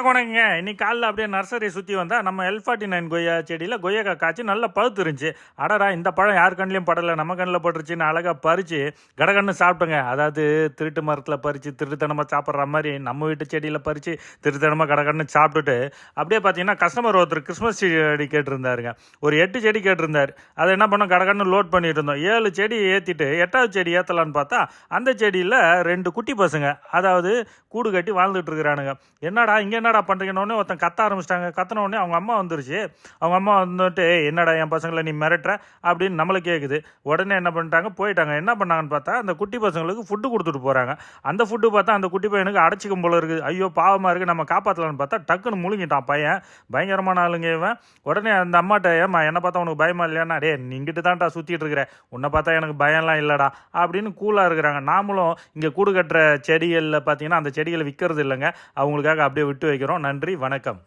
வணக்கங்க. இன்னைக்கு காலைல அப்படியே நர்சரி சுற்றி வந்தால் நம்ம L49 கொய்யா செடியில் கொய்யாக்காய் காய்ச்சி நல்லா பழுத்து இருந்துச்சு. அடடா, இந்த பழம் யார் கண்ணிலையும் படலை, நம்ம கண்ணில் பட்டுருச்சுன்னு அழகாக பறித்து கடகடன்னு சாப்பிட்டோங்க. அதாவது திருட்டு மரத்தில் பறித்து திருட்டுத்தனமாக சாப்பிட்ற மாதிரி நம்ம வீட்டு செடியில் பறித்து திருட்டுத்தனமாக கடகடன்னு சாப்பிட்டுட்டு அப்படியே பார்த்தீங்கன்னா கஸ்டமர் ஒருத்தர் கிறிஸ்மஸ் செடி கேட்டிருந்தாருங்க. ஒரு 8 செடி கேட்டிருந்தார். அதை என்ன பண்ணோம், கடகடன்னு லோட் பண்ணிட்டு இருந்தோம். 7 செடி ஏற்றிட்டு 8வது செடி ஏற்றலான்னு பார்த்தா அந்த செடியில் 2 குட்டி பசங்க, அதாவது கூடு கட்டி வாழ்ந்துட்டு இருக்கிறானுங்க. என்னடா இங்கே என்னடா பண்ணுறீங்கன்னு ஒருத்தன் கத்த ஆரம்பிச்சிட்டாங்க. கத்தின உடனே அவங்க அம்மா வந்துருச்சு. அவங்க அம்மா வந்துட்டு என்னடா என் பசங்களை நீ மிரட்டுற அப்படின்னு நம்மளை கேட்குது. உடனே என்ன பண்ணிட்டாங்க, போயிட்டாங்க. என்ன பண்ணாங்கன்னு பார்த்தா அந்த குட்டி பசங்களுக்கு ஃபுட்டு கொடுத்துட்டு போகிறாங்க. அந்த ஃபுட்டு பார்த்தா அந்த குட்டி பையனுக்கு அடைச்சிக்கும் போல இருக்குது. ஐயோ பாவமாக இருக்குது, நம்ம காப்பாற்றலான்னு பார்த்தா டக்குன்னு முழுங்கிட்டான் பையன். பயங்கரமான ஆளுங்க இவன். உடனே அந்த அம்மாட்ட, ஏம்மா என்னை பார்த்தா உனக்கு பயமா இல்லையாண்ணா, டே நீங்கிட்டு தான்டா சுற்றிட்டு இருக்கிற, உன்னை பார்த்தா எனக்கு பயம்லாம் இல்லைடா அப்படின்னு கூலாக இருக்கிறாங்க. நாமளும் இங்கே கூடு கட்டுற செடிகளில் பார்த்தீங்கன்னா அந்த செடிகளை விற்கிறது இல்லைங்க, அவங்களுக்காக அப்படியே விட்டு வைக்கிறோம். நன்றி, வணக்கம்.